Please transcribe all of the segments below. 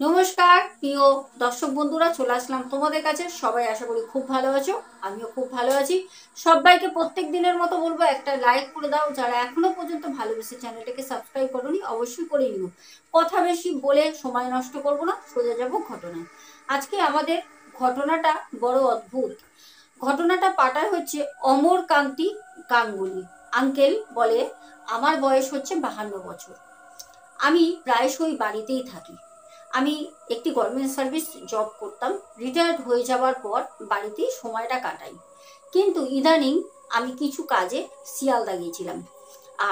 নমস্কার প্রিয় দর্শক বন্ধুরা, চলে আসলাম তোমাদের কাছে। সবাই আশা করি খুব ভালো আছো, আমিও খুব ভালো আছি। সবাইকে প্রত্যেক দিনের মতো বলবো একটা লাইক করে দাও, যারা এখনো পর্যন্ত ভালোবেসে চ্যানেলটাকে সাবস্ক্রাইব করোনি অবশ্যই করে নিও। কথা বেশি বলে সময় নষ্ট করব না, সোজা যাবো ঘটনায়। আজকে আমাদের ঘটনাটা বড় অদ্ভুত। ঘটনাটা পাঠায় হচ্ছে অমরকান্তি গাঙ্গুলি আঙ্কেল। বলে আমার বয়স হচ্ছে 52 বছর। আমি প্রায়শই বাড়িতেই থাকি। আমি একটি গভর্নমেন্ট সার্ভিস জব করতাম। রিটায়ার্ড হয়ে যাওয়ার পর বাড়িতেই সময়টা কাটাই। কিন্তু ইদানিং আমি কিছু কাজে শিয়ালদা গিয়েছিলাম।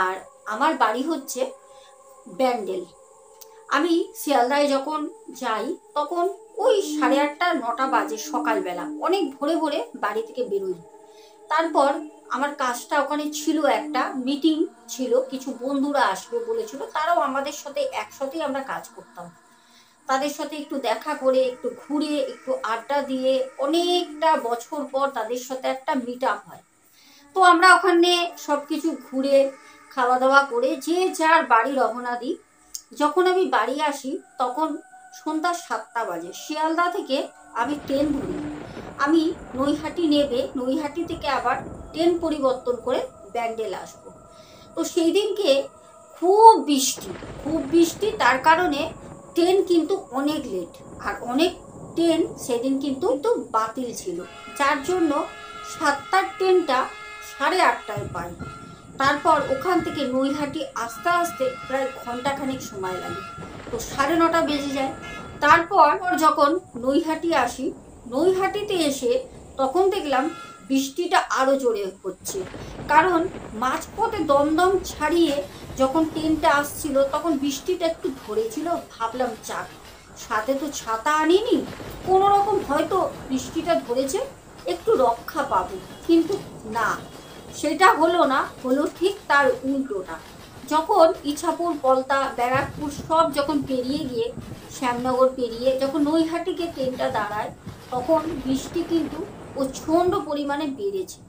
আর আমার বাড়ি হচ্ছে ব্যান্ডেল। আমি শিয়ালদায় যখন যাই তখন ওই 8:30-9টা বাজে, সকালবেলা অনেক ভোরে ভোরে বাড়ি থেকে বেরোই। তারপর আমার কাজটা ওখানে ছিল, একটা মিটিং ছিল, কিছু বন্ধুরা আসবে বলেছিল, তারাও আমাদের সাথে একসাথেই আমরা কাজ করতাম। তাদের সাথে একটু দেখা করে, একটু ঘুরে, একটু আড্ডা দিয়ে অনেকটা বছর পর তাদের সাথে একটা মিট আপ হয়। তো আমরা ওখানে সব কিছু ঘুরে খাওয়া দাওয়া করে যে যার বাড়ি রওনা দিই। যখন আমি বাড়ি আসি তখন সন্ধ্যা 7টা বাজে। শিয়ালদা থেকে আমি ট্রেন ধরি। আমি নৈহাটি নেবে, নৈহাটি থেকে আবার ট্রেন পরিবর্তন করে ব্যান্ডেল আসবো। তো সেই দিনকে খুব বৃষ্টি, খুব বৃষ্টি, তার কারণে ট্রেন কিন্তু অনেক লেট। আর অনেক ট্রেন সেদিন কিন্তু বাতিল ছিল, যার জন্য 7টার ট্রেনটা 8:30টায় পাই। তারপর ওখান থেকে নৈহাটি আসতে আসতে প্রায় ঘন্টাখানেক সময় লাগে। তো 9:30 বেজে যায়। তারপর যখন নৈহাটি আসি, নৈহাটিতে এসে তখন দেখলাম বৃষ্টিটা আরো জোরে হচ্ছে। কারণ মাঝপথে দমদম ছাড়িয়ে যখন ট্রেনটা আসছিল তখন বৃষ্টিটা একটু ধরেছিল। ভাবলাম যাক, সাথে তো ছাতা আনিনি, কোনো রকম হয়তো বৃষ্টিটা ধরেছে, একটু রক্ষা পাবো। কিন্তু না, সেটা হলো না, হলো ঠিক তার উল্টোটা। যখন ইছাপুর, পলতা, ব্যারাকপুর সব যখন পেরিয়ে গিয়ে, শ্যামনগর পেরিয়ে যখন নৈহাটিকে ট্রেনটা দাঁড়ায়, তখন বৃষ্টি কিন্তু প্রচণ্ড পরিমাণে বেড়েছে।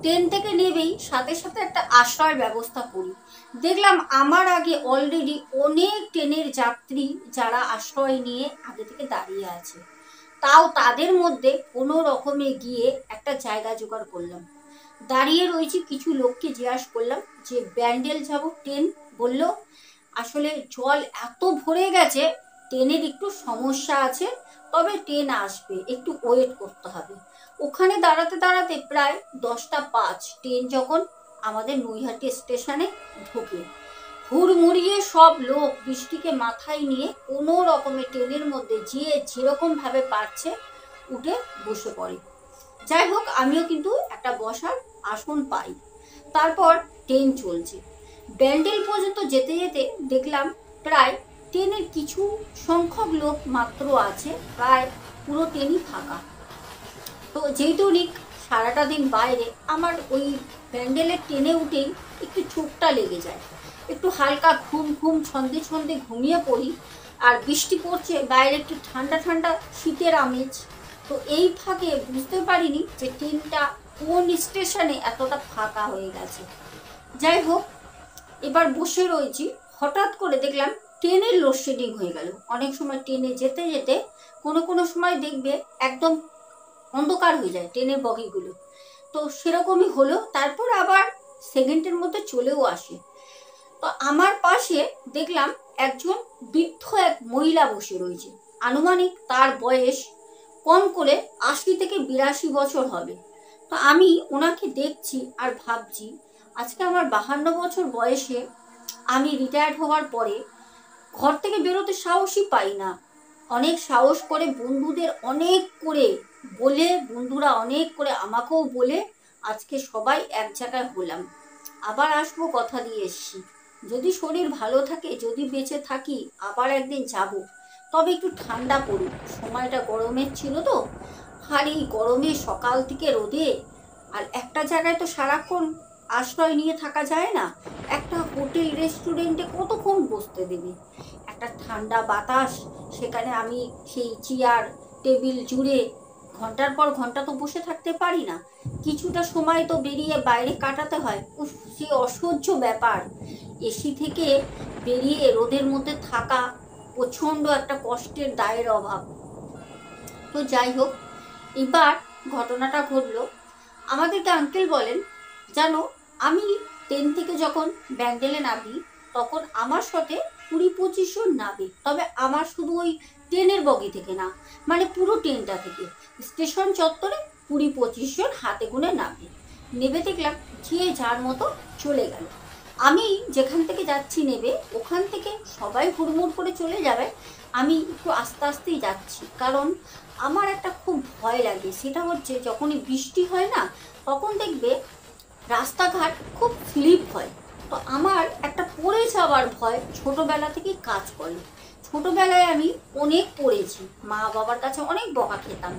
ট্রেন থেকে নেবেই সাথে সাথে একটা আশ্রয়ের ব্যবস্থা করি। দেখলাম আমার আগে অলরেডি অনেক ট্রেনের যাত্রী যারা আশ্রয় নিয়ে আগে থেকে দাঁড়িয়ে আছে। তাও তাদের মধ্যে কোনো রকমে গিয়ে একটা জায়গা জোগাড় করলাম। দাঁড়িয়ে রয়েছি, কিছু লোককে জিজ্ঞাসা করলাম যে ব্যান্ডেল যাব ট্রেন। বলল আসলে জল এত ভরে গেছে, ট্রেনের একটু সমস্যা আছে, তবে ট্রেন আসবে, একটু ওয়েট করতে হবে। ওখানে দাঁড়াতে দাঁড়াতে প্রায় 10টা 5 ট্রেন যখন আমাদের নৈহাটি স্টেশনে ঢোকে, হুড়মুড়িয়ে সব লোক বৃষ্টিকে মাথায় নিয়ে কোনো রকমের ট্রেনের মধ্যে যে যেরকম ভাবে পারছে উঠে বসে পড়ে। যাই হোক, আমিও কিন্তু একটা বসার আসন পাই। তারপর ট্রেন চলছে। ব্যান্ডেল পর্যন্ত যেতে যেতে দেখলাম প্রায় ট্রেনের কিছু সংখ্যক লোক মাত্র আছে, প্রায় পুরো ট্রেনই ফাঁকা। তো যেহেতু সারাটা দিন বাইরে, আমার ওই ব্যান্ডেলের ট্রেনে উঠেই একটু চোখটা লেগে যায়, একটু হালকা ঘুম ঘুম ছন্দে ছন্দে ঘুমিয়ে পড়ি। আর বৃষ্টি পড়ছে বাইরে, একটু ঠান্ডা ঠান্ডা শীতের আমেজ। তো এই ফাঁকে বুঝতে পারিনি যে ট্রেনটা কোন স্টেশনে এতটা ফাঁকা হয়ে গেছে। যাই হোক, এবার বসে রয়েছি, হঠাৎ করে দেখলাম ট্রেনের লোডশেডিং হয়ে গেল। অনেক সময় ট্রেনে যেতে যেতে কোনো কোনো সময় দেখবে একদম অন্ধকার হয়ে যায় ট্রেনের বগিগুলো। তো সেরকমই হলো। তারপর আবার সেকেন্ডের মধ্যে চলেও আসে। তো আমার পাশে দেখলাম একজন বৃদ্ধ এক মহিলা বসে রয়েছে। আনুমানিক তার বয়স কম করে 80 থেকে 82 বছর হবে। তো আমি ওনাকে দেখছি আর ভাবছি, আজকে আমার 52 বছর বয়সে আমি রিটায়ার্ড হওয়ার পরে ঘর থেকে বেরোতে সাহসই পাই না। অনেক সাহস করে বন্ধুদের অনেক করে বলে, বন্ধুরা অনেক করে আমাকেও বলে আজকে সবাই এক জায়গায় হলাম। আবার আসবো কথা দিয়ে এসছি, যদি শরীর ভালো থাকে, যদি বেঁচে থাকি আবার একদিন যাব। তবে একটু ঠান্ডা পড়ুক, সময়টা গরমের ছিল তো। আর এই গরমে সকাল থেকে রোদে, আর একটা জায়গায় তো সারাক্ষণ আশ্রয় নিয়ে থাকা যায় না। একটা হোটেল রেস্টুরেন্টে কতক্ষণ বসতে দেবে? একটা ঠান্ডা বাতাস, সেখানে আমি সেই চেয়ার টেবিল জুড়ে ঘন্টার পর ঘন্টা তো বসে থাকতে পারি না। কিছুটা সময় তো বেরিয়ে বাইরে কাটাতে হয়। উফ, সে অসহ্য ব্যাপার। এসি থেকে বেরিয়ে রোদের মধ্যে থাকা, প্রচণ্ড একটা কষ্টের দায়ের অভাব। তো যাই হোক, এবার ঘটনাটা ঘটলো। আমাদেরকে আঙ্কেল বলেন, জানো আমি 10 থেকে যখন ব্যান্ডেলে নামি তখন আমার সাথে 20-25 জন নামে, তবে আমার শুধু ওই ট্রেনের বগি থেকে না, মানে পুরো ট্রেনটা থেকে স্টেশন চত্বরে 20-25 জন হাতে গুনে নামে। নেবে দেখলাম যে যার মতো চলে গেল। আমি যেখান থেকে যাচ্ছি নেবে, ওখান থেকে সবাই হুড়মুড় করে চলে যাবে, আমি একটু আস্তে আস্তেই যাচ্ছি, কারণ আমার একটা খুব ভয় লাগে। সেটা হচ্ছে যখনই বৃষ্টি হয় না, তখন দেখবে রাস্তাঘাট খুব স্লিপ হয়। তো আমার একটা পড়ে যাওয়ার ভয় ছোটবেলা থেকেই কাজ করে। ছোটবেলায় আমি অনেক পড়েছি, মা বাবার কাছে অনেক বকা খেতাম।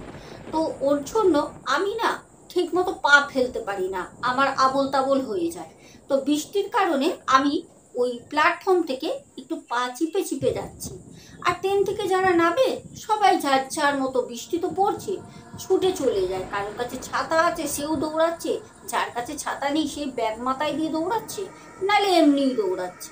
তো ওর জন্য আমি না ঠিক মতো পা ফেলতে পারি না, আমার আবোল তাবোল হয়ে যায়। তো বৃষ্টির কারণে আমি ওই প্ল্যাটফর্ম থেকে একটু পা চিপে চিপে যাচ্ছি। আর ট্রেন থেকে যারা নামে সবাই যার যার মতো, বৃষ্টি তো পড়ছে, ছুটে চলে যায়। কারোর কাছে ছাতা আছে সেও দৌড়াচ্ছে, যার কাছে ছাতা নেই সে ব্যাগ মাথায় দিয়ে দৌড়াচ্ছে, নাহলে এমনিই দৌড়াচ্ছে।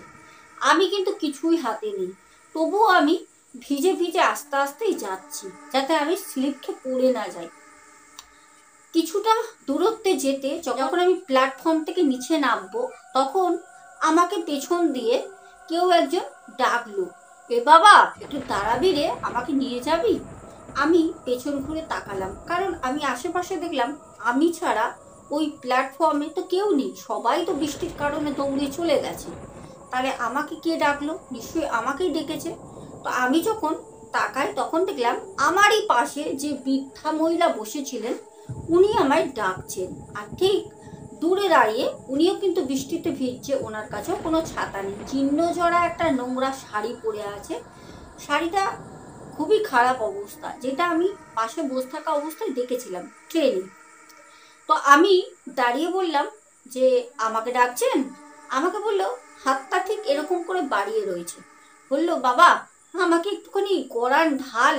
আমি কিন্তু কিছুই হাতে নেই, তবুও আমি ভিজে ভিজে আস্তে আস্তেই যাচ্ছি, যাতে আমি স্লিপ খেয়ে পড়ে না যাই। কিছুটা দূরত্বে যেতে যখন আমি প্ল্যাটফর্ম থেকে নিচে নামবো, তখন আমাকে পেছন দিয়ে কেউ একজন ডাকলো, এ বাবা একটু দাঁড়াবি রে, আমাকে নিয়ে যাবি? আমি পেছন ঘুরে তাকালাম, কারণ আমি আশেপাশে দেখলাম আমি ছাড়া ওই প্ল্যাটফর্মে তো কেউ নেই, সবাই তো বৃষ্টির কারণে দৌড়ে চলে গেছে। তাহলে আমাকে কে ডাকলো? নিশ্চয়ই আমাকেই ডেকেছে। তো আমি যখন তাকাই তখন দেখলাম আমারই পাশে যে বৃদ্ধা মহিলা বসেছিলেন উনি আমায় ডাকছেন। আর ঠিক দূরে দাঁড়িয়ে উনিও কিন্তু বৃষ্টিতে ভিজছে, ওনার কাছেও কোনো ছাতা নেই, চিহ্ন জড়া একটা নোংরা শাড়ি পরে আছে। শাড়িটা খুবই খারাপ অবস্থা, যেটা আমি পাশে বসে থাকা অবস্থায় দেখেছিলাম ট্রেনে। তো আমি দাঁড়িয়ে বললাম যে আমাকে ডাকছেন? আমাকে বললো, হাতটা ঠিক এরকম করে বাড়িয়ে রয়েছে, বললো বাবা আমাকে একটুখানি গড়ান ঢাল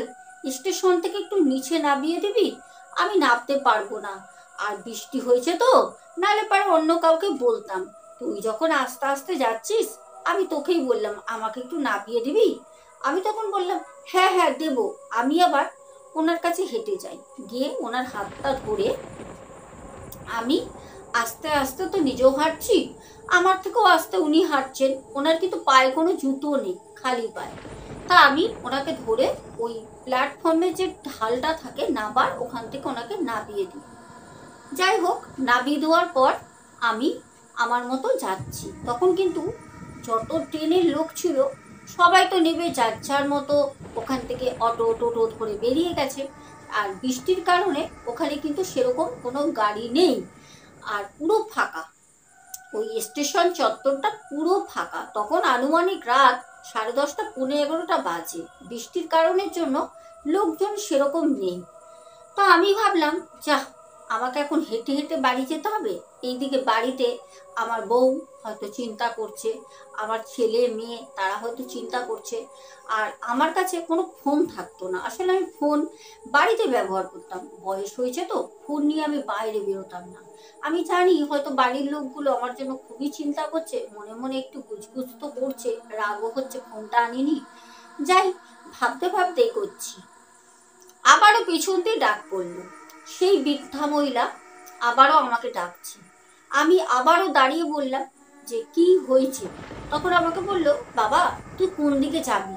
স্টেশন থেকে একটু নিচে নামিয়ে দিবি, আমি নামতে পারবো না, আর বৃষ্টি হয়েছে তো, নাহলে পারে অন্য কাউকে বলতাম, তুই যখন আস্তে আস্তে যাচ্ছিস আমি তোকেই বললাম আমাকে একটু নামিয়ে দিবি। আমি তখন বললাম হ্যাঁ হ্যাঁ দেবো। আমি আবার ওনার কাছে হেঁটে যাই, গিয়ে ওনার হাতটা ধরে আমি আস্তে আস্তে তো নিজেও হাঁটছি, আমার থেকেও আস্তে উনি হাঁটছেন, ওনার কিন্তু পায়ে কোনো জুতো নেই, খালি পায়ে। তা আমি ওনাকে ধরে ওই প্ল্যাটফর্মে যে ঢালটা থাকে নাবার, ওখান থেকে ওনাকে নামিয়ে দিই। যাই হোক, নামিয়ে দেওয়ার পর আমি আমার মতো যাচ্ছি। তখন কিন্তু যত ট্রেনের লোক ছিল সবাই তো নেবে যার যার মতো ওখান থেকে অটো টোটো ধরে বেরিয়ে গেছে। আর বৃষ্টির কারণে ওখানে কিন্তু সেরকম কোনো গাড়ি নেই, আর পুরো ফাঁকা, ওই স্টেশন চত্বরটা পুরো ফাঁকা। তখন আনুমানিক রাত 10:30 পৌনে 11টা বাজে, বৃষ্টির কারণের জন্য লোকজন সেরকম নেই। তো আমি ভাবলাম যা, আমাকে এখন হেঁটে হেঁটে বাড়ি যেতে হবে। এইদিকে বাড়িতে আমার বউ হয়তো চিন্তা করছে, আমার ছেলে মেয়ে তারা হয়তো চিন্তা করছে। আর আমার কাছে কোনো ফোন থাকতো না, আসলে আমি ফোন বাড়িতে ব্যবহার করতাম, বয়স হয়েছে তো ফোন নিয়ে আমি বাইরে বেরোতাম না। আমি জানি হয়তো বাড়ির লোকগুলো আমার জন্য খুবই চিন্তা করছে, মনে মনে একটু গুজগুজ তো করছে, রাগও হচ্ছে ফোনটা আনিনি। যাই ভাবতে ভাবতেই করছি, আবারও পিছন দিয়ে ডাক পড়লো, সেই বৃদ্ধা মহিলা আবারও আমাকে ডাকছে। আমি আবারও দাঁড়িয়ে বললাম যে কি হয়েছে? তখন আমাকে বললো, বাবা তুই কোন দিকে যাবি,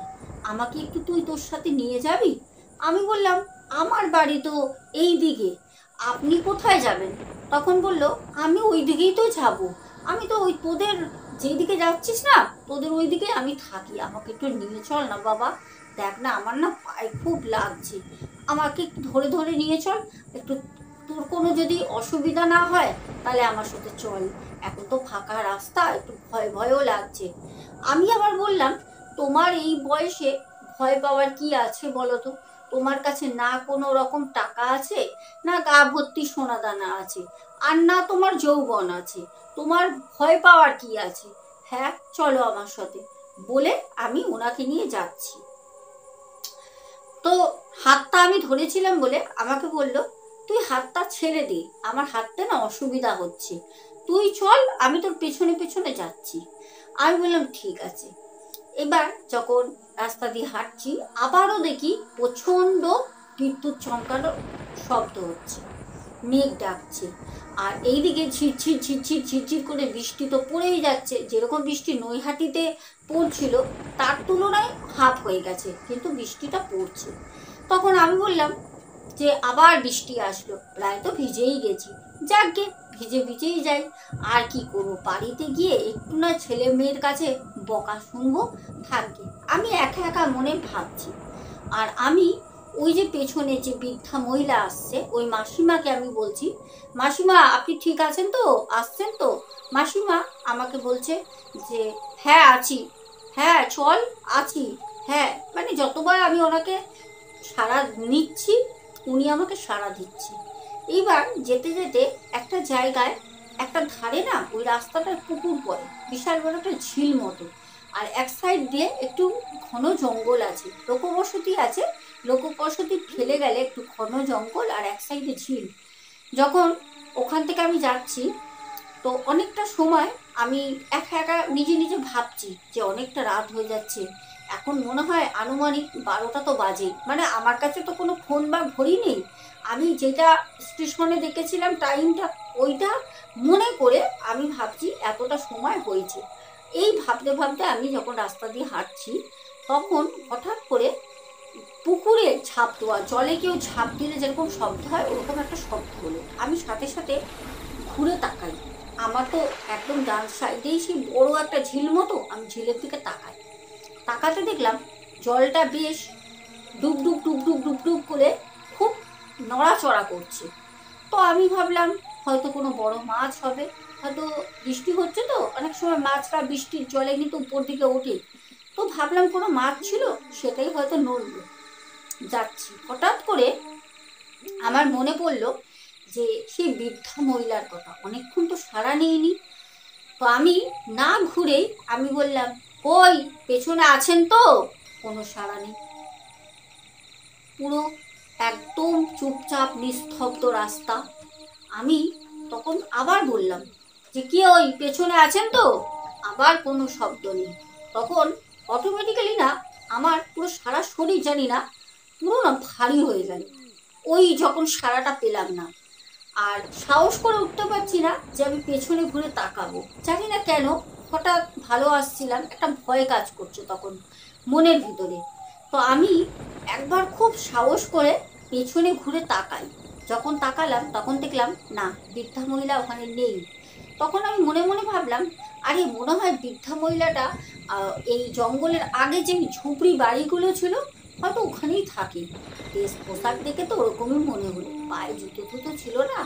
আমাকে একটু তুই তোর সাথে নিয়ে যাবি? আমি বললাম আমার বাড়ি তো এই দিকে, আপনি কোথায় যাবেন? তখন বললো, আমি ওই দিকেই তো যাব, আমি তো ওই তোদের যেদিকে যাচ্ছিস না তোদের ওই দিকে আমি থাকি, আমাকে একটু নিয়ে চল না বাবা, দেখ না আমার না পায়ে খুব লাগছে, আমাকে একটু ধরে ধরে নিয়ে চল একটু, তোর কোনো যদি অসুবিধা না হয় তাহলে আমার সাথে চল, এখন তো ফাঁকা রাস্তা, একটু ভয় ভয়ও লাগছে। আমি আবার বললাম, তোমার এই বয়সে ভয় পাওয়ার কি আছে বলো তো? তোমার কাছে না কোনো রকম টাকা আছে, না গা ভর্তি সোনা দানা আছে, আর না তোমার যৌবন আছে, তোমার ভয় পাওয়ার কি আছে? হ্যাঁ চলো আমার সাথে, বলে আমি ওনাকে নিয়ে যাচ্ছি। তো হাতটা আমি ধরেছিলাম বলে আমাকে বলল, তুই হাতটা ছেড়ে দে, আমার হাতটা না অসুবিধা হচ্ছে, তুই চল আমি তোর পেছনে পেছনে যাচ্ছি। আমি বললাম ঠিক আছে। এবার যখন রাস্তা দিয়ে হাঁটছি আবারও দেখি প্রচণ্ড বিদ্যুৎ চমকানোর শব্দ হচ্ছে, মেঘ ডাকছে, আর এইদিকে ঝিরঝির ঝিরঝির ঝিরঝির করে বৃষ্টি তো পড়েই যাচ্ছে। যেরকম বৃষ্টি নৈহাটিতে পড়ছিল তার তুলনায় হাফ হয়ে গেছে, কিন্তু বৃষ্টিটা পড়ছে। তখন আমি বললাম যে আবার বৃষ্টি আসলো, প্রায় তো ভিজেই গেছি, যাকগে ভিজে ভিজেই যাই, আর কি করবো, বাড়িতে গিয়ে একটু না ছেলে মেয়ের কাছে বকা শুনবো, থাকবে। আমি একা একা মনে ভাবছি। আর আমি ওই যে পেছনে যে বৃদ্ধা মহিলা আসছে ওই মাসিমাকে আমি বলছি, মাসিমা আপনি ঠিক আছেন তো, আসছেন তো? মাসিমা আমাকে বলছে যে হ্যাঁ আছি, হ্যাঁ চল আছি, হ্যাঁ, মানে যতবার আমি ওনাকে সাড়া নিচ্ছি উনি আমাকে সাড়া দিচ্ছে। এইবার যেতে যেতে একটা জায়গায় একটা ধারে না ওই রাস্তাটার পুকুর পড়ে, বিশাল বড় একটা ঝিল মতো, আর এক সাইড দিয়ে একটু ঘন জঙ্গল আছে, লোকবসতি আছে, লোকবসতি ফেলে গেলে একটু ঘন জঙ্গল আর এক সাইডে ঝিল। যখন ওখান থেকে আমি যাচ্ছি তো অনেকটা সময় আমি একা একা নিজে নিজে ভাবছি যে অনেকটা রাত হয়ে যাচ্ছে, এখন মনে হয় আনুমানিক 12টা তো বাজে, মানে আমার কাছে তো কোনো ফোন বা ঘড়ি নেই, আমি যেটা স্টেশনে দেখেছিলাম টাইমটা ওইটা মনে করে আমি ভাবছি এতটা সময় হয়েছে। এই ভাবতে ভাবতে আমি যখন রাস্তা দিয়ে হাঁটছি তখন হঠাৎ করে পুকুরে ঝাঁপ দেওয়া, জলে কেউ ঝাঁপ দিলে যেরকম শব্দ হয় ওরকম একটা শব্দ হলো। আমি সাথে সাথে ঘুরে তাকাই, আমার তো একদম ডান সাইডেই সেই বড় একটা ঝিল মতো, আমি ঝিলের দিকে তাকাই, তাকাতে দেখলাম জলটা বেশ ডুব ডুব ডুব ডুব ডুব ডুব করে খুব নড়াচড়া করছে। তো আমি ভাবলাম হয়তো কোনো বড় মাছ হবে, হয়তো বৃষ্টি হচ্ছে তো অনেক সময় মাছরা বৃষ্টির জলে কিন্তু উপর দিকে ওঠে, তো ভাবলাম কোনো মাছ ছিল সেটাই হয়তো নড়লো। যাচ্ছি হঠাৎ করে আমার মনে পড়লো যে সেই বৃদ্ধা মহিলার কথা, অনেকক্ষণ তো সাড়া নেইনি। তো আমি না ঘুরেই আমি বললাম কই পেছনে আছেন তো? কোনো সাড়া নেই, পুরো একদম চুপচাপ নিস্তব্ধ রাস্তা। আমি তখন আবার বললাম যে কি ওই পেছনে আছেন তো? আবার কোনো শব্দ নেই। তখন অটোমেটিক্যালি না আমার পুরো সারা শরীর জানি না পুরো না ভারী হয়ে গেল, ওই যখন সারাটা পেলাম না, আর সাহস করে উঠতে পারছি না যে আমি পেছনে ঘুরে তাকাবো, জানি না কেন হঠাৎ ভালো আসছিলাম, একটা ভয় কাজ করছে তখন মনের ভিতরে। তো আমি একবার খুব সাহস করে পেছনে ঘুরে তাকাই, যখন তাকালাম তখন দেখলাম না বৃদ্ধা মহিলা ওখানে নেই। তখন আমি মনে মনে ভাবলাম আরে মনে হয় বৃদ্ধা মহিলাটা এই জঙ্গলের আগে যে ঝুপড়ি বাড়িগুলো ছিল হয়তো ওখানেই থাকে, বেশ পোশাক দেখে তো ওরকমই মনে হলো, পায়ে জুতো টুতো ছিল না,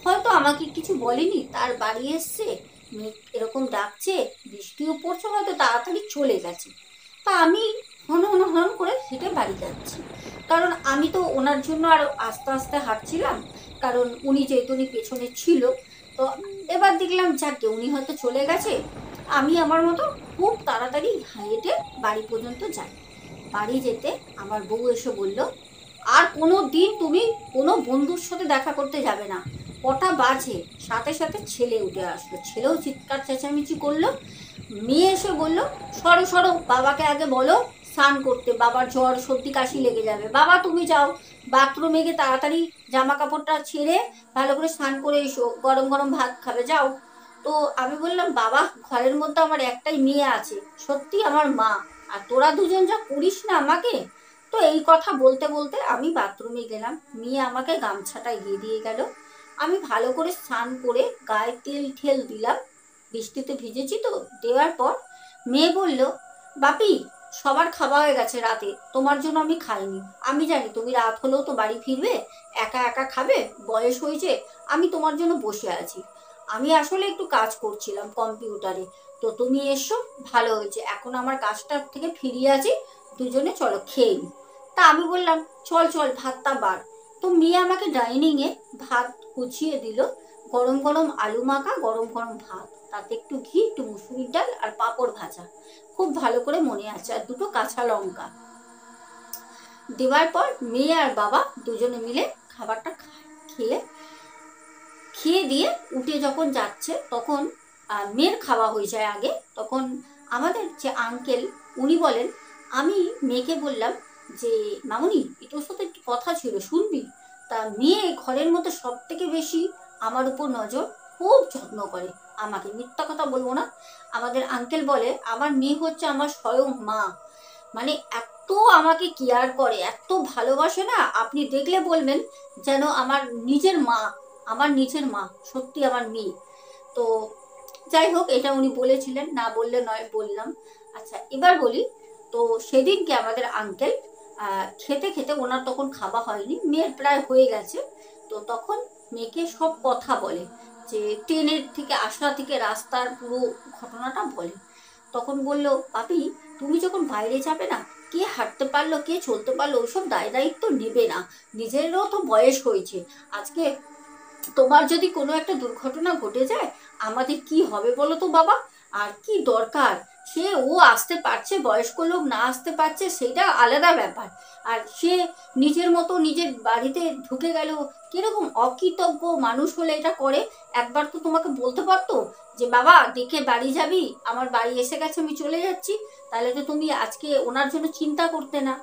হয়তো আমাকে কিছু বলেনি, তার বাড়ি এসছে, মেঘ এরকম ডাকছে, বৃষ্টিও পড়ছে, হয়তো তাড়াতাড়ি চলে গেছে। তা আমি হন হন হন করে হেঁটে বাড়ি যাচ্ছি, কারণ আমি তো ওনার জন্য আর আস্তে আস্তে হাঁটছিলাম, কারণ উনি যেহেতু উনি পেছনে ছিল। তো এবার দেখলাম যাকে উনি হয়তো চলে গেছে, আমি আমার মতো খুব তাড়াতাড়ি হেঁটে বাড়ি পর্যন্ত যাই। বাড়ি যেতে আমার বউ এসে বলল আর কোনো দিন তুমি কোনো বন্ধুর সাথে দেখা করতে যাবে না। কটা বাজে, সাথে সাথে ছেলে উঠে আসলো, ছেলেও চিৎকার চেঁচামেচি করলো। মেয়ে এসে বলল সরো সরো, বাবাকে আগে বলো স্নান করতে, বাবার জ্বর সর্দি কাশি লেগে যাবে, বাবা তুমি যাও বাথরুমে গিয়ে তাড়াতাড়ি জামা কাপড়টা ছেড়ে ভালো করে স্নান করে এসো, গরম গরম ভাত খাবে যাও। তো আমি বললাম বাবা ঘরের মধ্যে আমার একটাই মেয়ে আছে, সত্যি আমার মা, আর তোরা দুজন যা করিস না আমাকে। তো এই কথা বলতে বলতে আমি বাথরুমে গেলাম, মেয়ে আমাকে গামছাটা এগিয়ে দিয়ে গেল, আমি ভালো করে স্নান করে গায়ে তেল ঠেল দিলাম, বৃষ্টিতে ভিজেছি তো, দেওয়ার পর মেয়ে বলল বাপি সবার খাওয়া হয়ে গেছে, রাতে তোমার জন্য আমি খাইনি, আমি জানি তুমি রাত হলেও তো বাড়ি ফিরবে, একা একা খাবে, বয়স হয়েছে, আমি তোমার জন্য বসে আছি, আমি আসলে একটু কাজ করছিলাম কম্পিউটারে, তো তুমি এসো ভালো হয়েছে, এখন আমার কাজটা থেকে ফিরিয়ে আছি, দুজনে চলো খেয়ে নি। তা আমি বললাম চল চল ভাতটা বার। তো মেয়ে আমাকে ডাইনিংয়ে ভাত গুছিয়ে দিল, গরম গরম আলু মাখা, গরম গরম ভাত, তাতে একটু ঘি, একটু মুসুরির ডাল আর পাঁপড় ভাজা, খুব ভালো করে মনে আছে, আর দুটো কাঁচা লঙ্কা দেওয়ার পর মেয়ে আর বাবা দুজনে মিলে খাবারটা খেয়ে খেয়ে দিয়ে উঠে যখন যাচ্ছে তখন মেয়ের খাওয়া হয়ে যায় আগে, তখন আমাদের যে আঙ্কেল উনি বলেন, আমি মেয়েকে বললাম যে মামুনি তোর সাথে একটু কথা ছিল, শুনবি? তা মেয়ে ঘরের মধ্যে সব থেকে বেশি আমার উপর নজর, খুব যত্ন করে আমাকে, মিথ্যা কথা বলবো না। আমাদের আঙ্কেল বলে আমার মেয়ে হচ্ছে আমার স্বয়ং মা, মানে এত আমাকে কেয়ার করে, এত ভালোবাসে না, আপনি দেখলে বলবেন যেন আমার নিজের মা, আমার নিজের মা, সত্যি আমার মেয়ে। তো যাই হোক, এটা উনি বলেছিলেন, না বললে নয়, বললাম। আচ্ছা এবার বলি, তো সেদিনকে আমাদের আঙ্কেল খেতে খেতে, ওনার তখন খাওয়া হয়নি, মেয়ের প্রায় হয়ে গেছে, তো তখন মেয়েকে সব কথা বলে, যে ট্রেনের থেকে আসা থেকে রাস্তার পুরো ঘটনাটা বলে। তখন বললো, পাপি তুমি যখন বাইরে যাবে না, কে হাঁটতে পারলো কে চলতে পারলো ওইসব দায় দায়িত্ব নেবে না, নিজেরও তো বয়স হয়েছে, আজকে তোমার যদি কোনো একটা দুর্ঘটনা ঘটে যায় আমাদের কি হবে বলো তো বাবা, আর কি দরকার, সে ও আসতে পারছে, বয়স্ক লোক না আসতে পারছে সেটা আলাদা ব্যাপার, আর সে নিজের মতো নিজের বাড়িতে ঢুকে গেল, কিরকম অকৃতজ্ঞ মানুষ হলে এটা করে। একবার তো তোমাকে বলতে পারতো যে বাবা দেখে বাড়ি যাবি, আমার বাড়ি এসে গেছে আমি চলে যাচ্ছি, তাহলে তো তুমি আজকে ওনার জন্য চিন্তা করতে না।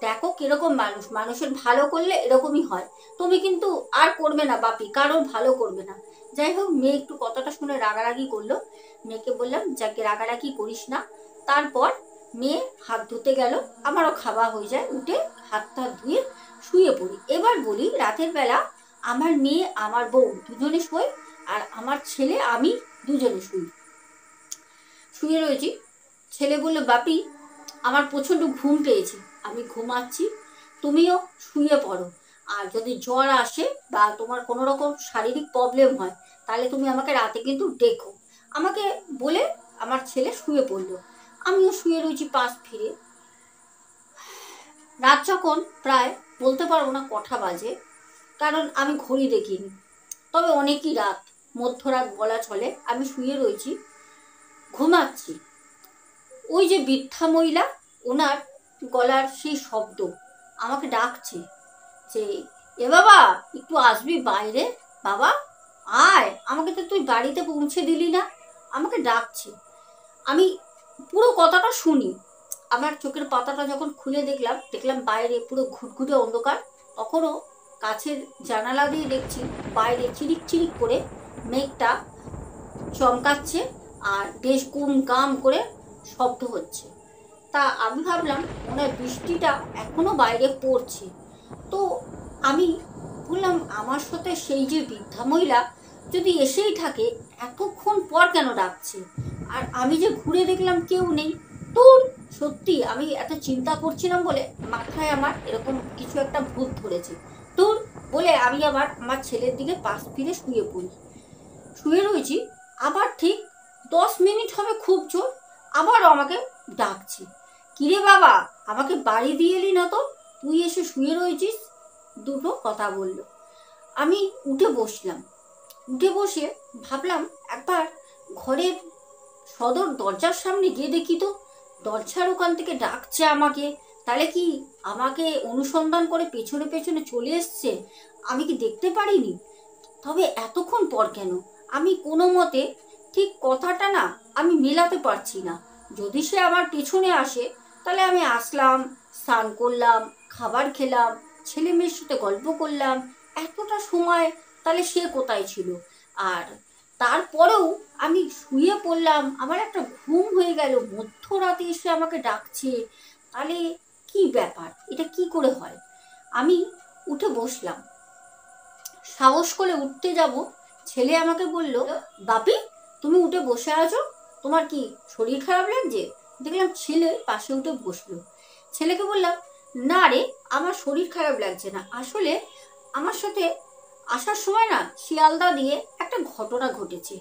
দেখো কিরকম মানুষ, মানুষের ভালো করলে এরকমই হয়, তুমি কিন্তু আর করবে না বাপি, কারোর ভালো করবে না। যাই হোক, মেয়ে একটু কথাটা শুনে রাগারাগি করলো, মেয়েকে বললাম যাকে রাগারাগি করিস না। তারপর মেয়ে হাত ধুতে গেল, আমারও খাওয়া হয়ে যায়, উঠে হাত টাত ধুয়ে শুয়ে পড়ি। এবার বলি, রাতের বেলা আমার মেয়ে আমার বউ দুজনে শোয়, আর আমার ছেলে আমি দুজনে শুই। শুয়ে রয়েছি, ছেলে বললো বাপি আমার প্রচণ্ড ঘুম পেয়েছে, আমি ঘুমাচ্ছি, তুমিও শুয়ে পড়ো, আর যদি জ্বর আসে বা তোমার কোনো রকম শারীরিক প্রবলেম হয় তাহলে তুমি আমাকে রাতে কিন্তু ডেকো। আমাকে বলে আমার ছেলে শুয়ে পড়লো, আমিও শুয়ে রয়েছি পাশ ফিরে। রাত যখন প্রায়, বলতে পারবো না কটা বাজে, কারণ আমি ঘড়ি দেখিনি, তবে অনেকই রাত, মধ্যরাত বলা চলে, আমি শুয়ে রয়েছি, ঘুমাচ্ছি। ওই যে বৃদ্ধা মহিলা, ওনার গলার সেই শব্দ আমাকে ডাকছে যে এ বাবা একটু আসবি বাইরে, বাবা আয়, আমাকে তো তুই বাড়িতে পৌঁছে দিলি না, আমাকে ডাকছে। আমি পুরো কথাটা শুনি, আমার চোখের পাতাটা যখন খুলে দেখলাম বাইরে পুরো ঘুটঘুটে অন্ধকার, তখনও কাছের জানালা দিয়ে দেখছি বাইরে চিরিক চিরিক করে মেঘটা চমকাচ্ছে, আর বেশ গুম গাম করে শব্দ হচ্ছে। তা আমি ভাবলাম মনে হয় বৃষ্টিটা এখনো বাইরে পড়ছে। তো আমি বললাম আমার সাথে সেই যে বৃদ্ধা মহিলা যদি এসেই থাকে, এতক্ষণ পর কেন ডাকছে, আর আমি যে ঘুরে দেখলাম কেউ নেই। তোর সত্যি আমি এত চিন্তা করছিলাম বলে মাথায় আমার এরকম কিছু একটা ভূত ধরেছে, তোর বলে আমি আবার আমার ছেলের দিকে পাশ ফিরে শুয়ে পড়ি। শুয়ে রয়েছি, আবার ঠিক 10 মিনিট হবে খুব জোর, আবারও আমাকে ডাকছে, কিরে বাবা আমাকে বাড়ি দিয়ে এলি না তো, তুই এসে শুয়ে রয়েছিস। দুটো কথা বলল। আমি উঠে বসলাম, উঠে বসে ভাবলাম একবার ঘরের সদর দরজার সামনে গিয়ে দেখি তো, দরজার ওখান থেকে ডাকছে আমাকে, তাহলে কি আমাকে অনুসন্ধান করে পেছনে পেছনে চলে এসছে, আমি কি দেখতে পারিনি? তবে এতক্ষণ পর কেন, আমি কোনো মতে ঠিক কথাটা না আমি মেলাতে পারছি না। যদি সে আমার পেছনে আসে তাহলে আমি আসলাম, স্নান করলাম, খাবার খেলাম, ছেলে মেয়ের সাথে গল্প করলাম, এতটা সময় তাহলে সে কোথায় ছিল? আর তারপরেও আমি শুয়ে পড়লাম, আমার একটা ঘুম হয়ে গেল, মধ্যরাতে এসে আমাকে ডাকছে, তাহলে কি ব্যাপার, এটা কি করে হয়? আমি উঠে বসলাম, সাহস করে উঠতে যাব, ছেলে আমাকে বলল, বাপি তুমি উঠে বসে আছো, তোমার কি শরীর খারাপ লাগছে? দেখলাম ছেলে পাশে উঠে বসলো। ছেলেকে বললাম, না রে আমার শরীর খারাপ লাগছে না, আসলে আমার সাথে আসার সময় না শিয়ালদা দিয়ে একটা ঘটনা ঘটেছে,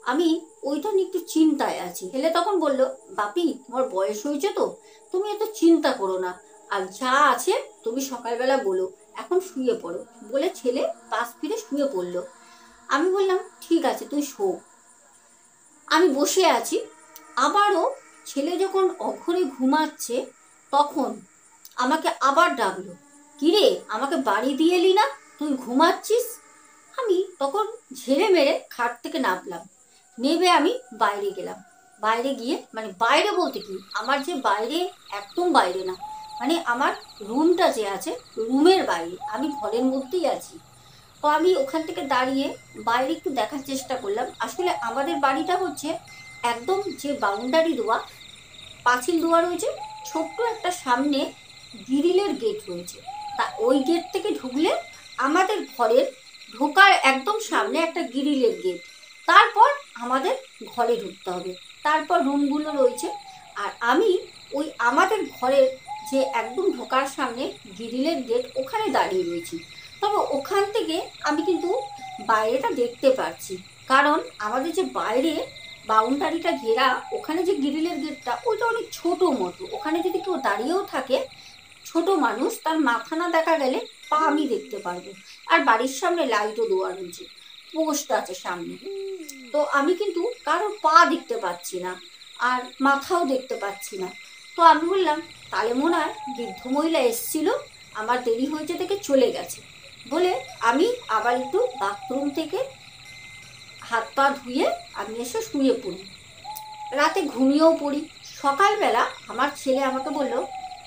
আমি ওইটা নিয়ে একটু চিন্তায় আছি। ছেলে তখন বলল, বাপি তোমার বয়স হয়েছে তো, তুমি এত চিন্তা করো না, আর যা আছে তুমি সকালবেলা বলো, এখন শুয়ে পড়ো, বলে ছেলে পাশ ফিরে শুয়ে পড়লো। আমি বললাম ঠিক আছে তুই শো। আমি বসে আছি, আবারও ছেলে যখন অঘরে ঘুমাচ্ছে তখন আমাকে আবার ডাকলো, কিরে আমাকে বাড়ি দিয়ে এলি না, তুই ঘুমাচ্ছিস? আমি তখন ঝেড়ে মেরে খাট থেকে নামলাম, নেমে আমি বাইরে গেলাম, বাইরে গিয়ে, মানে বাইরে বলতে কি, আমার যে বাইরে একদম বাইরে না, মানে আমার রুমটা যে আছে রুমের বাইরে, আমি ঘরের মধ্যেই আছি। তো আমি ওখান থেকে দাঁড়িয়ে বাইরে একটু দেখার চেষ্টা করলাম। আসলে আমাদের বাড়িটা হচ্ছে একদম যে বাউন্ডারি দেওয়া, পাঁচিল দেওয়া রয়েছে, ছোট্ট একটা সামনে গ্রিলের গেট রয়েছে। তা ওই গেট থেকে ঢুকলে আমাদের ঘরের ঢোকার একদম সামনে একটা গ্রিলের গেট, তারপর আমাদের ঘরে ঢুকতে হবে, তারপর রুমগুলো রয়েছে। আর আমি ওই আমাদের ঘরের যে একদম ঢোকার সামনে গ্রিলের গেট, ওখানে দাঁড়িয়ে রয়েছি। তবে ওখান থেকে আমি কিন্তু বাইরেটা দেখতে পাচ্ছি, কারণ আমাদের যে বাইরে বাউন্ডারিটা ঘেরা, ওখানে যে গ্রিলের গেটটা, ওইটা অনেক ছোট মতো, ওখানে যদি কেউ দাঁড়িয়েও থাকে, ছোট মানুষ, তার মাথা না দেখা গেলে পা আমি দেখতে পারবো। আর বাড়ির সামনে লাইটও দেওয়া রয়েছে, পোস্ট আছে সামনে। তো আমি কিন্তু কারোর পা দেখতে পাচ্ছি না, আর মাথাও দেখতে পাচ্ছি না। তো আমি বললাম তাহলে মনে হয় বৃদ্ধ মহিলা এসছিল, আমার দেরি হয়েছে থেকে চলে গেছে বলে আমি আবার একটু বাথরুম থেকে হাত পা ধুয়ে আমি এসে শুয়ে পড়ি, রাতে ঘুমিয়েও পড়ি। সকালবেলা আমার ছেলে আমাকে বলল,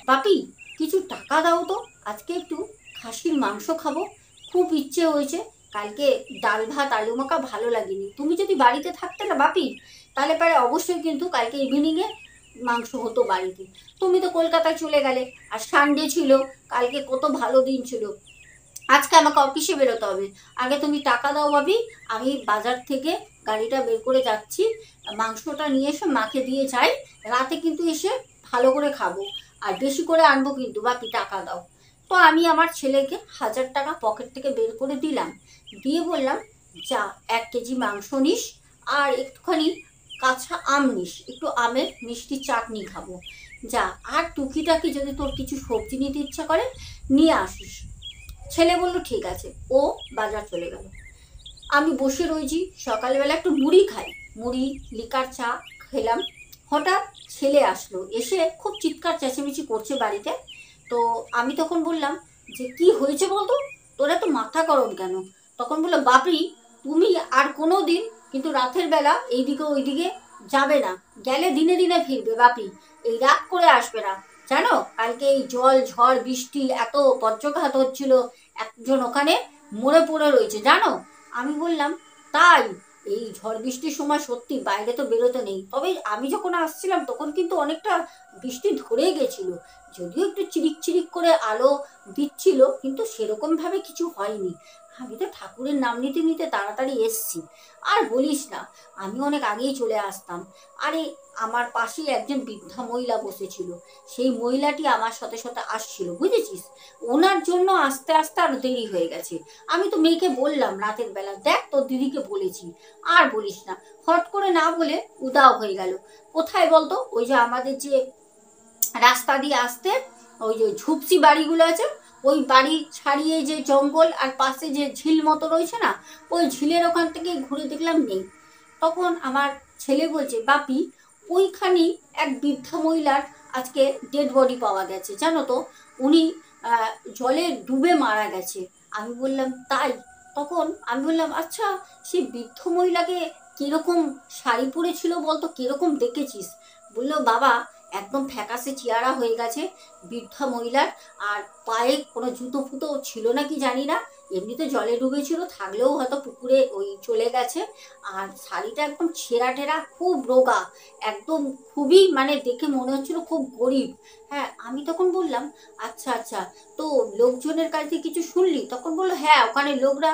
বাপি কিছু টাকা দাও তো, আজকে একটু খাসির মাংস খাবো, খুব ইচ্ছে হয়েছে, কালকে ডাল ভাত আলু মাখা ভালো লাগেনি, তুমি যদি বাড়িতে থাকতে না বাপি, তাহলে পরে অবশ্যই কিন্তু কালকে ইভিনিংয়ে মাংস হতো বাড়িতে। তুমি তো কলকাতায় চলে গেলে, আর সানডে ছিল, কালকে কত ভালো দিন ছিল, আজকে আমাকে অফিসে বেরোতে হবে, আগে তুমি টাকা দাও ভাবি, আমি বাজার থেকে গাড়িটা বের করে যাচ্ছি, মাংসটা নিয়ে এসে মাকে দিয়ে যাই, রাতে কিন্তু এসে ভালো করে খাবো, আর বেশি করে আনবো কিন্তু, বাকি টাকা দাও। তো আমি আমার ছেলেকে 1000 টাকা পকেট থেকে বের করে দিলাম, দিয়ে বললাম যা 1 কেজি মাংস নিস, আর একটুখানি কাঁচা আম নিস, একটু আমের মিষ্টি চাটনি খাবো, যা, আর টুকিটাকি যদি তোর কিছু সবজি নিতে ইচ্ছা করে নিয়ে আসিস। ছেলে বলল ঠিক আছে, ও বাজার চলে গেল। আমি বসে রয়েছি, সকালবেলা একটু মুড়ি খাই, মুড়ি লিকার চা খেলাম। হঠাৎ ছেলে আসলো, এসে খুব চিৎকার চেঁচামেচি করছে বাড়িতে। তো আমি তখন বললাম যে কি হয়েছে বলতো, তোরা তো মাথা গরম কেন? তখন বললো বাপি তুমি আর কোনো দিন কিন্তু রাতের বেলা এইদিকে ওইদিকে যাবে না, গেলে দিনে দিনে ফিরবে বাপি, এই রাত করে আসবে না, জানো কালকে এই জল ঝড় বৃষ্টি এত বজ্রঘাত হচ্ছিল, একজন ওখানে মরে পড়ে রয়েছে জানো। আমি বললাম তাই, এই ঝড় বৃষ্টির সময় সত্যি বাইরে তো বেরোতে নেই, তবে আমি যখন আসছিলাম তখন কিন্তু অনেকটা বৃষ্টি ধরে গেছিল, যদিও একটু চিরিক চিরিক করে আলো দিচ্ছিল, কিন্তু সেরকম ভাবে কিছু হয়নি। আমি তো ঠাকুরের নাম নিতে নিতে তাড়াতাড়ি এসছি। আর বলিস না, আমি অনেক আগেই চলে আসতাম। আরে আমার পাশেই একজন বৃদ্ধা মহিলা বসেছিল, সেই মহিলাটি আমার সাথে সাথে আসছিল, বুঝেছিস, ওনার জন্য আস্তে আস্তে আরো দেরি হয়ে গেছে। আমি তো মেয়েকে বললাম রাতের বেলা, দেখ তোর দিদিকে বলেছি। আর বলিস না, হট করে না বলে উদাও হয়ে গেল। কোথায় বলতো, ওই যে আমাদের যে রাস্তা দিয়ে আসতে ওই যে ঝুপসি বাড়িগুলো আছে, ওই বাড়ি ছাড়িয়ে যে জঙ্গল আর পাশে যে ঝিল মতো রয়েছে না, ওই ঝিলের ওখান থেকে ঘুরে দেখলাম নেই। তখন আমার ছেলে বলছে বাপি ওইখানেই এক বৃদ্ধা মহিলার আজকে ডেড বডি পাওয়া গেছে, জানো তো, উনি জলে ডুবে মারা গেছে। আমি বললাম তাই? তখন আমি বললাম আচ্ছা, সেই বৃদ্ধ মহিলাকে কিরকম শাড়ি পরেছিল বলতো, কিরকম দেখেছিস? বললো বাবা একদম ফ্যাকাশে চেহারা হয়ে গেছে বৃদ্ধা মহিলার, আর পায়ে কোনো জুতো ফুতো ছিল না কি জানি না, এমনিতে জলে ডুবেছিল, থাকলেও হয়তো পুকুরে ওই চলে গেছে। আর শাড়িটা একদম ছেঁড়া টেরা, খুব রোগা, একদম খুবই মানে দেখে মনে হচ্ছিল খুব গরিব। হ্যাঁ, আমি তখন বললাম আচ্ছা আচ্ছা, তো লোকজনের কাছ থেকে কিছু শুনলি? তখন বললো হ্যাঁ, ওখানে লোকরা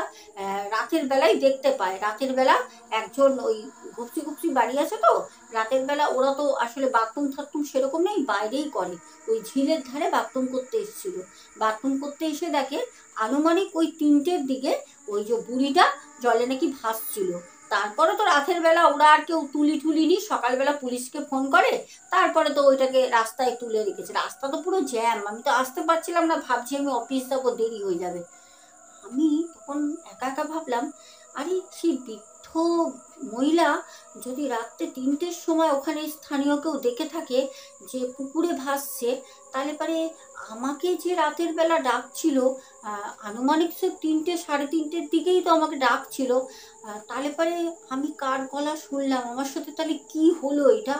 রাতের বেলায় দেখতে পায়, রাতের বেলা একজন ওই ঘুপসি ঘুপসি বাড়ি আছে তো, রাতের বেলা ওরা তো আসলে বাথরুম টাথরুম সেরকম নেই, বাইরেই করে, ওই ঝিলের ধারে বাথরুম করতে এসেছিল, বাথরুম করতে এসে দেখে আনুমানিক ওই 3টের দিকে ওই যে বুড়িটা জলে নাকি ভাসছিল। তারপরে তো রাতের বেলা ওরা আর কেউ তুলিনি, সকালবেলা পুলিশকে ফোন করে, তারপরে তো ওইটাকে রাস্তায় তুলে রেখেছে। রাস্তা তো পুরো জ্যাম, আমি তো আসতে পারছিলাম না, ভাবছি আমি অফিস যাবো, দেরি হয়ে যাবে। আমি তখন একা একা ভাবলাম, আরে সেই বৃদ্ধ মহিলা যদি রাত্রে 3টের সময় ওখানে স্থানীয় কেউ দেখে থাকে যে পুকুরে ভাসছে, তাহলে পরে আমাকে যে রাতের বেলা ডাকছিল, আনুমানিক সে 3টে 3:30-এর দিকেই তো আমাকে ডাকছিল, তাহলে পরে আমি কার গলা শুনলাম, আমার সাথে তাহলে কি হলো এটা।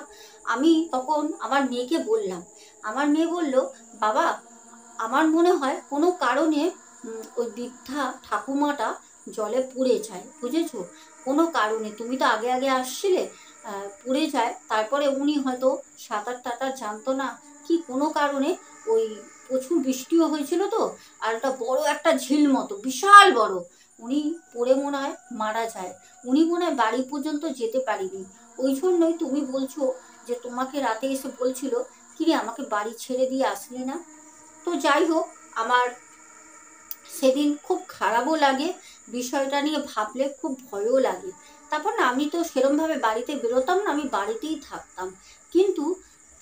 আমি তখন আমার মেয়েকে বললাম, আমার মেয়ে বলল, বাবা আমার মনে হয় কোনো কারণে ওই বৃদ্ধা ঠাকুমাটা জলে পড়ে যায়, বুঝেছো, কোনো কারণে, তুমি তো আগে আগে আসছিলে, পড়ে যায়, তারপরে উনি হয়তো সাঁতার টাতার জানতো না কি কোনো কারণে, ওই প্রচুর বৃষ্টিও হয়েছিল তো, আর একটা বড় একটা ঝিল মতো বিশাল বড়, উনি পড়ে মনে হয় মারা যায়, উনি মনে হয় বাড়ি পর্যন্ত যেতে পারিনি। ওই জন্যই তুমি বলছো যে তোমাকে রাতে এসে বলছিল, কিরে আমাকে বাড়ি ছেড়ে দিয়ে আসলি না। তো যাই হোক, আমার সেদিন খুব খারাপও লাগে, বিষয়টা নিয়ে ভাবলে খুব ভয়ও লাগে। তারপর না, আমি তো সেরমভাবে বাড়িতে বেরোতাম না, আমি বাড়িতেই থাকতাম। কিন্তু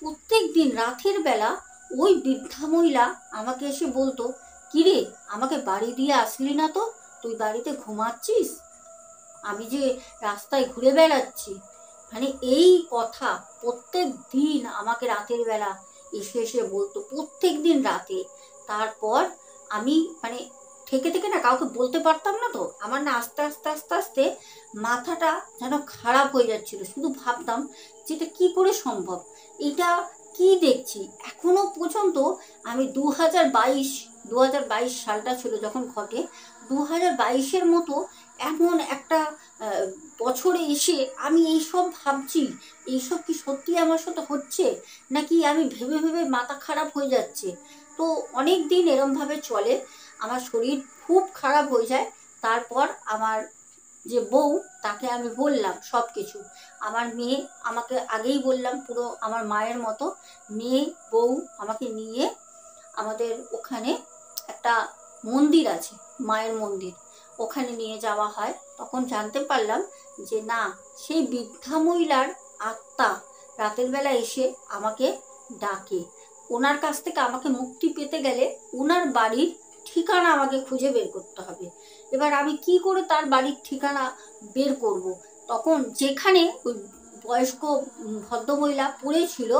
প্রত্যেক দিন রাতের বেলা ওই বৃদ্ধা মহিলা আমাকে এসে বলতো, কিরে আমাকে বাড়ি দিয়ে আসলি না তো, তুই বাড়িতে ঘুমাচ্ছিস, আমি যে রাস্তায় ঘুরে বেড়াচ্ছি। মানে এই কথা প্রত্যেক দিন আমাকে রাতের বেলা এসে এসে বলতো, প্রত্যেক দিন রাতে। তারপর আমি মানে থেকে থেকে না কাউকে বলতে পারতাম না, তো আমার না আস্তে আস্তে আস্তে আস্তে মাথাটা যেন খারাপ হয়ে যাচ্ছিল, শুধু ভাবতাম যে এটা কী করে সম্ভব, এটা কি দেখছি এখনো পর্যন্ত। আমি 2022 সালটা ছিল যখন ঘটে, 2022-এর মতো এমন একটা বছরে এসে আমি এইসব ভাবছি, এইসব কি সত্যি আমার সাথে হচ্ছে, নাকি আমি ভেবে ভেবে মাথা খারাপ হয়ে যাচ্ছে। তো অনেক দিন এরমভাবে চলে, আমার শরীর খুব খারাপ হয়ে যায়। তারপর আমার যে বউ, তাকে আমি বললাম সব কিছু। আমার মেয়ে আমাকে আগেই বললাম, পুরো আমার মায়ের মতো মেয়ে বউ আমাকে নিয়ে আমাদের ওখানে একটা মন্দির আছে, মায়ের মন্দির, ওখানে নিয়ে যাওয়া হয়। তখন জানতে পারলাম যে না, সেই বৃদ্ধা মহিলার আত্মা রাতের বেলা এসে আমাকে ডাকে। ওনার কাছ থেকে আমাকে মুক্তি পেতে গেলে ওনার বাড়ির ঠিকানা আমাকে খুঁজে বের করতে হবে। এবার আমি কি করে তার বাড়ির ঠিকানা বের করব। তখন যেখানে ওই বয়স্ক ভদ্রমহিলা পড়েছিল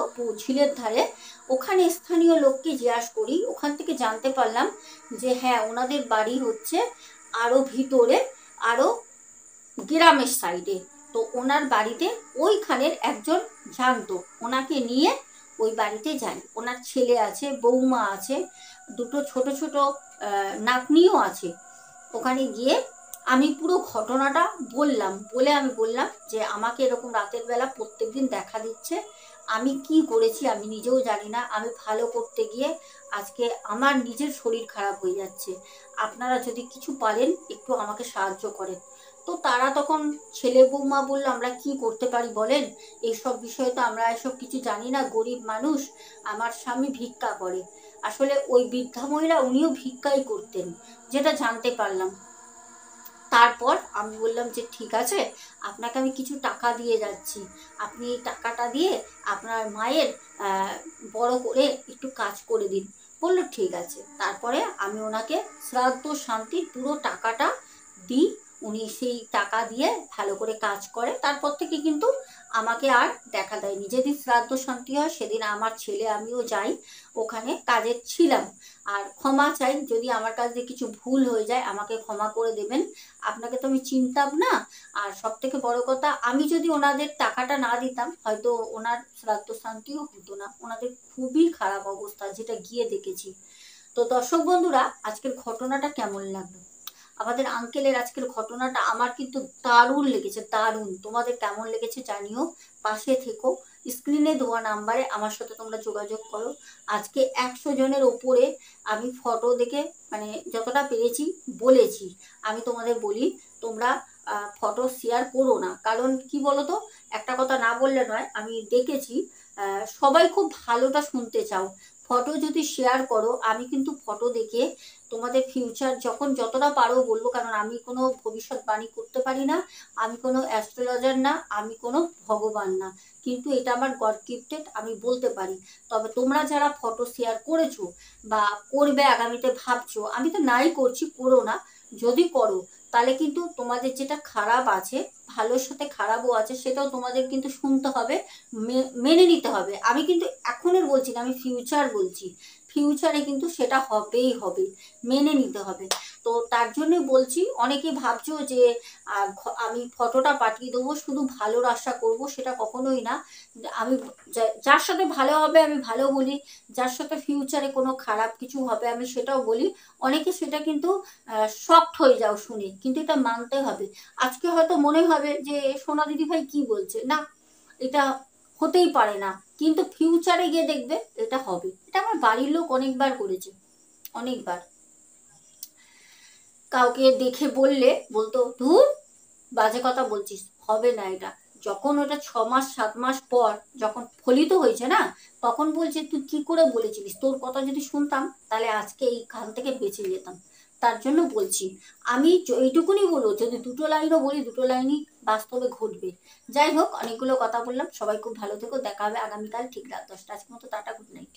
ঝিলের ধারে, ওখানে স্থানীয় লোককে জিজ্ঞাসা করি, ওখান থেকে জানতে পারলাম যে হ্যাঁ, ওনাদের বাড়ি হচ্ছে আরও ভিতরে, আরও গ্রামের সাইডে। তো ওনার বাড়িতে ওইখানের একজন জানতো, ওনাকে নিয়ে ওই বাড়িতে যাই। ওনার ছেলে আছে, বৌমা আছে, দুটো ছোট ছোট নাতনিও আছে। ওখানে গিয়ে আমি পুরো ঘটনাটা বললাম, বলে আমি বললাম যে আমাকে এরকম রাতের বেলা প্রত্যেকদিন দেখা দিচ্ছে, আমি কি করেছি আমি নিজেও জানি না, আমি ভালো করতে গিয়ে আজকে আমার নিজের শরীর খারাপ হয়ে যাচ্ছে, আপনারা যদি কিছু পারেন একটু আমাকে সাহায্য করেন। তো তারা তখন ছেলে বৌমা বললো, আমরা কি করতে পারি বলেন, এইসব বিষয়ে তো আমরা এসব কিছু জানি না, গরিব মানুষ, আমার স্বামী ভিক্ষা করে। আসলে ওই বৃদ্ধা মহিলা উনিও ভিক্ষাই করতেন, যেটা জানতে পারলাম। তারপর আমি বললাম যে ঠিক আছে, আপনাকে আমি কিছু টাকা দিয়ে যাচ্ছি, আপনি এই টাকাটা দিয়ে আপনার মায়ের বড় করে একটু কাজ করে দিন। বললো ঠিক আছে। তারপরে আমি ওনাকে শ্রাদ্ধ শান্তির পুরো টাকাটা দিই, উনি সেই টাকা দিয়ে ভালো করে কাজ করে। তারপর থেকে কিন্তু আমাকে আর দেখা দেয়নি। যেদিন শ্রাদ্ধ শান্তি হয় সেদিন আমার ছেলে আমিও যাই, ওখানে কাজে ছিলাম। আর ক্ষমা চাই, যদি আমার কাছ দিয়ে কিছু ভুল হয়ে যায় আমাকে ক্ষমা করে দেবেন, আপনাকে তো আমি চিনতাম না। আর সব থেকে বড় কথা, আমি যদি ওনাদের টাকাটা না দিতাম হয়তো ওনার শ্রাদ্ধ শান্তিও হতো না। ওনাদের খুবই খারাপ অবস্থা, যেটা গিয়ে দেখেছি। তো দর্শক বন্ধুরা, আজকের ঘটনাটা কেমন লাগলো? আমাদের আঙ্কেলের আজকের ঘটনাটা আমার কিন্তু দারুণ লেগেছে, দারুণ। তোমাদের কেমন লেগেছে জানিও, পাশে থেকো। স্ক্রিনে দেওয়া নাম্বারে আমার সাথে তোমরা যোগাযোগ করো। আজকে 100 জনের ওপরে আমি ফটো দেখে মানে যতটা পেরেছি বলেছি। আমি তোমাদের বলি, তোমরা ফটো শেয়ার করো না, কারণ কি বলো তো, একটা কথা না বললে নয়, আমি দেখেছি সবাই খুব ভালোটা শুনতে চাও। ফটো যদি শেয়ার করো, আমি কিন্তু ফটো দেখে তোমাদের ফিউচার যখন যতটা পারো বলবো, কারণ আমি কোনো ভবিষ্যৎবাণী করতে পারি না, আমি কোনো অ্যাস্ট্রোলজার না, আমি কোনো ভগবান না, কিন্তু এটা আমার গড গিফটেড, আমি বলতে পারি। তবে তোমরা যারা ফটো শেয়ার করেছো বা করবে আগামীতে ভাবছো, আমি তো নাই করছি, করো না। যদি করো তাহলে কিন্তু তোমাদের যেটা খারাপ আছে, ভালোর সাথে খারাপও আছে, সেটাও তোমাদের কিন্তু শুনতে হবে, মেনে নিতে হবে। আমি কিন্তু এখনের বলছি না, আমি ফিউচার বলছি। ফিউচারে কিন্তু সেটা হবেই হবে, মেনে নিতে হবে। তো তার জন্য বলছি, অনেকে ভাবছো যে আমি ফটোটা পাঠিয়ে দেবো শুধু ভালোর আশা করব, সেটা কখনোই না। আমি যার সাথে ভালো হবে আমি ভালো বলি, যার সাথে ফিউচারে কোনো খারাপ কিছু হবে আমি সেটাও বলি। অনেকে সেটা কিন্তু শকড হয়ে যাও শুনে, কিন্তু এটা মানতে হবে। আজকে হয়তো মনে হবে যে সোনা দিদি ভাই কি বলছে, না এটা হতেই পারে না, কিন্তু ফিউচারে গিয়ে দেখবে এটা হবে। এটা আমার বাড়ির লোক অনেকবার করেছে, অনেকবার। কাউকে দেখে বললে বলতো ধুর বাজে কথা বলছিস, হবে না এটা। যখন ওটা 6 মাস 7 মাস পর যখন ফলিত হয়েছে না, তখন বলছে তুই কি করে বলেছিলিস, তোর কথা যদি শুনতাম তাহলে আজকে এইখান থেকে বেঁচে যেতাম। তার জন্য বলছি, আমি এইটুকুনি বলবো, যদি দুটো লাইনও বলি, দুটো লাইনই বাস্তবে ঘটবে। যাই হোক, অনেকগুলো কথা বললাম, সবাই খুব ভালো থেকো, দেখা হবে আগামীকাল ঠিক রাত 10টা। আজকের মতো টাটা, গুড নাইট।